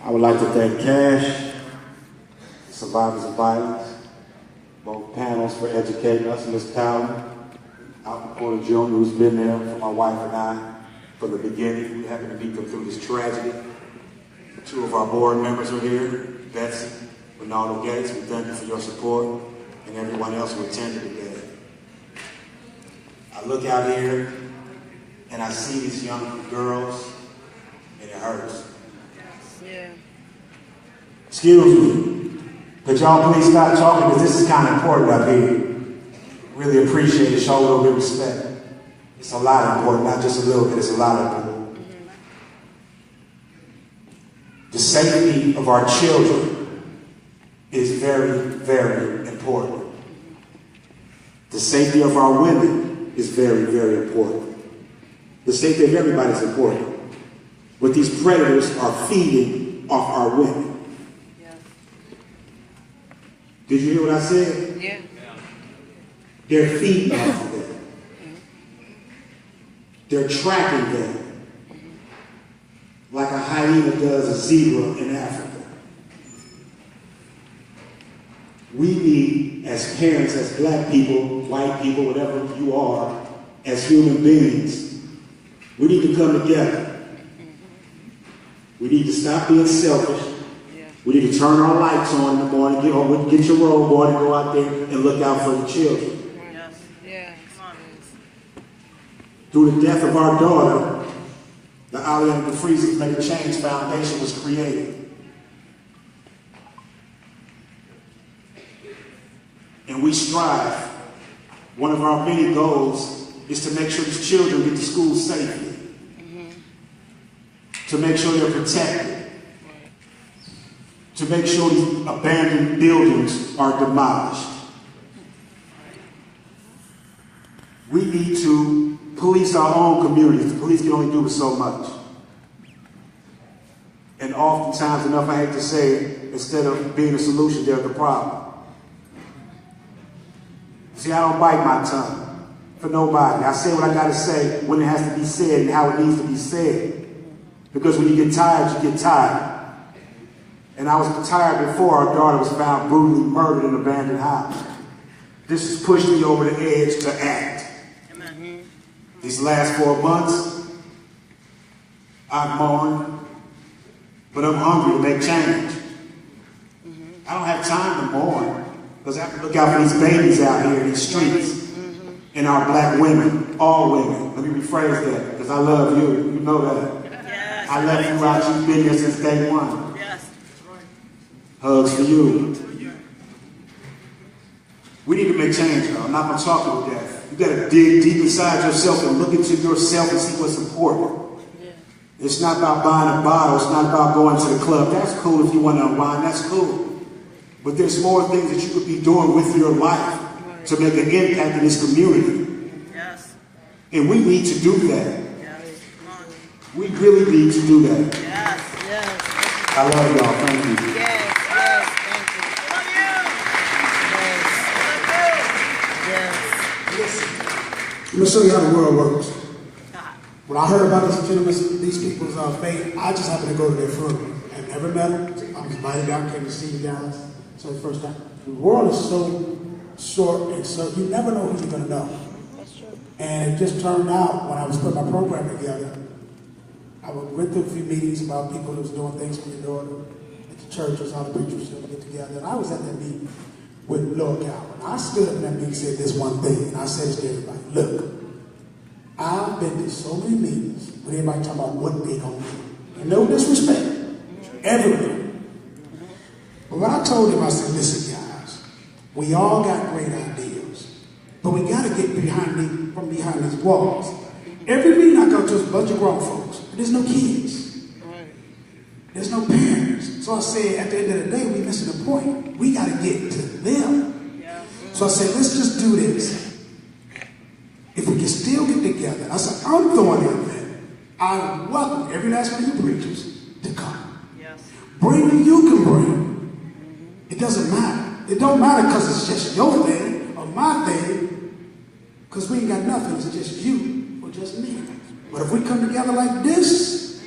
I would like to thank Cash, Survivors of Violence, both panels for educating us, Ms. Towner, Alton Porter Jr., who's been there for my wife and I from the beginning. We happen to meet them through this tragedy. 2 of our board members are here, Betsy, Ronaldo Gates. We thank you for your support, and everyone else who attended today. I look out here and I see these young girls, and it hurts. Yeah. Excuse me. Could y'all please stop talking, because this is kind of important up here. Really appreciate it. Show a little bit of respect. It's a lot important, not just a little bit, it's a lot important. The safety of our children is very, very important. The safety of our women is very, very important. The safety of everybody is important. But these predators are feeding off our women. Yeah. Did you hear what I said? Yeah. They're feeding off of them. They're tracking them like a hyena does a zebra in Africa. We need, as parents, as black people, white people, whatever you are, as human beings, we need to come together. We need to stop being selfish. We need to turn our lights on in the morning, get your robe on and go out there and look out for the children. Through the death of our daughter, the Allianz DeFreeze Make a Change Foundation was created. And we strive. One of our many goals is to make sure these children get to school safely. To make sure they're protected. To make sure these abandoned buildings are demolished. We need to police our own communities. The police can only do so much. And oftentimes enough, I hate to say it, instead of being a solution, they're the problem. See, I don't bite my tongue for nobody. I say what I gotta say when it has to be said and how it needs to be said. Because when you get tired, you get tired. And I was tired before our daughter was found brutally murdered in an abandoned house. This has pushed me over the edge to act. These last 4 months, I've mourned, but I'm hungry to make change. I don't have time to mourn, because I have to look out for these babies out here in these streets, and our black women, all women. Let me rephrase that, because I love you. You know that. Yes, I love you out. You've been here since day one. Yes, that's right. Hugs for you. We need to make change, y'all. I'm not going to talk to you to death. You got to dig deep inside yourself and look into yourself and see what's important. Yeah. It's not about buying a bottle. It's not about going to the club. That's cool if you want to unwind. That's cool. But there's more things that you could be doing with your life to make an impact in this community. Yes. And we need to do that. Yes. We really need to do that. Yes. Yes. I love y'all. Thank you. Yes. Let me show you how the world works. When I heard about these people's fate, I just happened to go to their funeral. I've never met them. I was invited down, came to see you guys. So the first time. The world is so short, and so you never know who you're going to know. That's true. And it just turned out when I was putting my program together, I went through a few meetings about people that was doing things for your daughter at the churches, how the preachers should get together. And I was at that meeting with Lord Calvin. I stood up in that meeting and said this one thing, and I said this to everybody. Look, I've been to so many meetings with everybody talking about what they don't do. And no disrespect. Everywhere. But what I told him, I said, listen, guys, we all got great ideas, but we got to get from behind these walls. Every meeting I go to is a bunch of grown folks, but there's no kids. There's no parents. So I said, at the end of the day, we're missing the point. We got to get to them. So I said, let's just do this. If we can still get together, I said, I'm throwing an event. I welcome every last one of you preachers to come. Bring who you can bring. It doesn't matter. It don't matter because it's just your thing or my thing, because we ain't got nothing. It's just you or just me. But if we come together like this,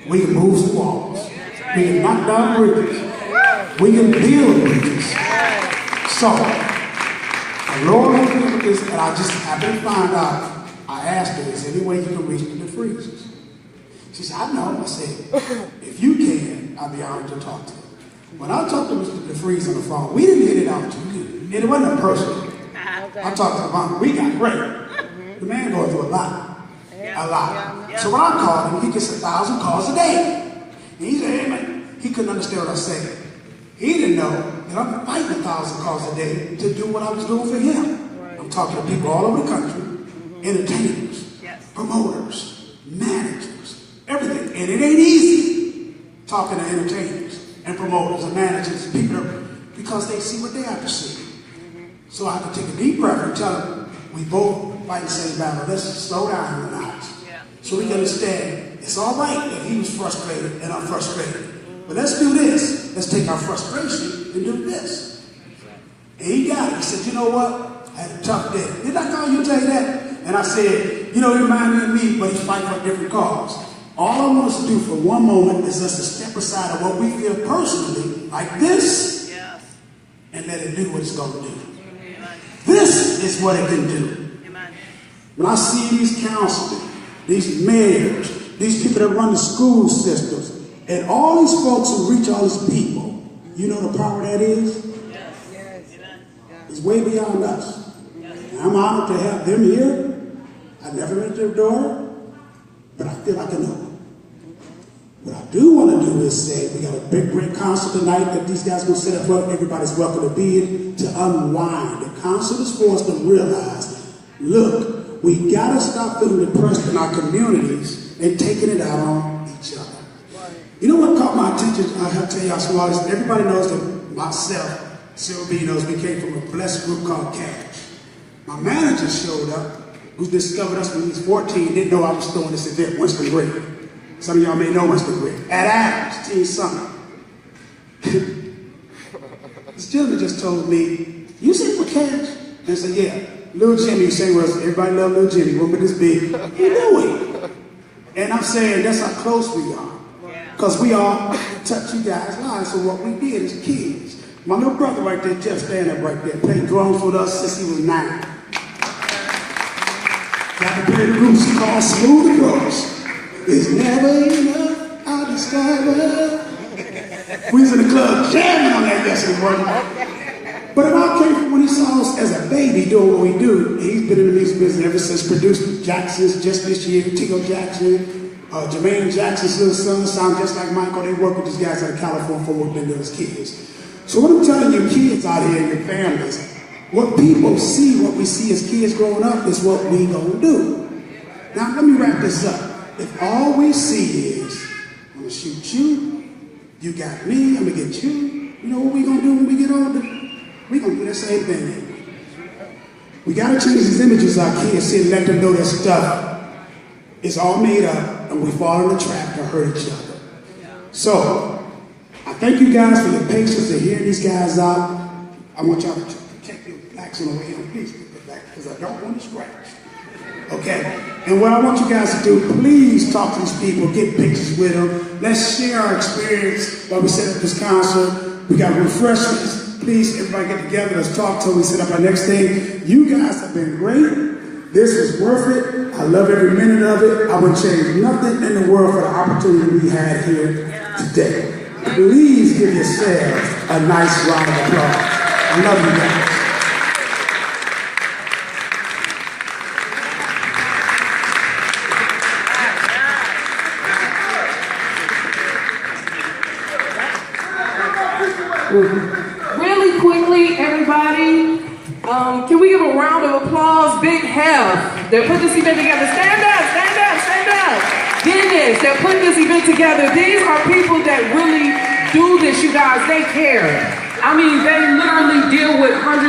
we can move some walls. We can knock down bridges. We can build bridges. So, the Lord helped me with this, and I just happened to find out. I asked her, is there any way you can reach the DeFreezes? She said, I know. I said, if you can, I'd be honored to talk to you. When I talked to Mr. DeFreeze on the phone, we didn't get it out to you. And it wasn't a personal. I talked to him. We got great. The man going through a lot. A lot. So when I called him, he gets 1,000 calls a day. And he said, hey, man, he couldn't understand what I said. He didn't know that I'm fighting 1,000 calls a day to do what I was doing for him. I'm talking to people all over the country, entertainers, promoters, managers, everything. And it ain't easy talking to entertainers and promoters and managers and people, because they see what they have to see. So I had to take a deep breath and tell them, we both fight the same battle. Let's slow down in the night. So we can understand, it's all right if he was frustrated and I'm frustrated. But let's do this. Let's take our frustration and do this. And he got it. He said, you know what? I had a tough day. Didn't I call you and tell you that? And I said, you know, he reminded me of me, but he's fighting for a different cause. All I want us to do for one moment is just to step aside of what we feel personally, like this, and let it do what it's going to do. This is what it can do. When I see these councilmen, these mayors, these people that run the school systems, and all these folks who reach all these people, you know the power that is? It's way beyond us. And I'm honored to have them here. I never met their door, but I feel like I know. What I do want to do is say, we got a big, great concert tonight that these guys are going to set up for. Everybody's welcome to be in, to unwind. The concert is for us to realize, look, we got to stop feeling depressed in our communities and taking it out on each other. You know what caught my attention? I'll tell you how small it is. Everybody knows that myself, Cyril B knows, we came from a blessed group called Cash. My manager showed up, who discovered us when he was 14, didn't know I was throwing this event, Winston Great. Some of y'all may know Winston Great. At Adams, Teen Summit. This gentleman just told me, you sing for Cash? And I said, yeah. Lil Jimmy sang with us. Everybody love Lil Jimmy. Woman this big. He knew it. And I'm saying that's how close we are. Because we all touch you guys' lives. So what we did as kids. My little brother right there, Jeff, stand up right there, played drums with us since he was 9. Got to play the roots called Smooth Approach. It's never enough, I discover. We was in the club jamming on that yesterday morning. But it all came from when he saw us as a baby doing what we do. And he's been in the music business ever since. Produced Jackson's just this year, Tigo Jackson, Jermaine Jackson's little son, sound just like Michael. They work with these guys out of California for what we've been doing as kids. So what I'm telling you kids out here and your families, what people see, what we see as kids growing up is what we gonna do. Now let me wrap this up. If all we see is, I'm gonna shoot you, you got me, I'm gonna get you, you know what we gonna do when we get older? We gonna do the same thing. We gotta change these images our kids see and let them know that stuff is all made up and we fall in the trap to hurt each other. So, I thank you guys for your patience to hear these guys out. I want y'all to protect your backs on the way in, please, because I don't want to scratch. Okay? And what I want you guys to do, please talk to these people, get pictures with them. Let's share our experience while we set up this concert. We got refreshments. Please, everybody get together. Let's talk till we set up our next thing. You guys have been great. This is worth it. I love every minute of it. I would change nothing in the world for the opportunity we had here today. Please give yourselves a nice round of applause. I love you guys. Really quickly, everybody, can we give a round of applause? Big Hef, that put this event together. Stand up, stand up, stand up. Dennis, that put this event together. These are people that really do this, you guys. They care. I mean, they literally deal with hundreds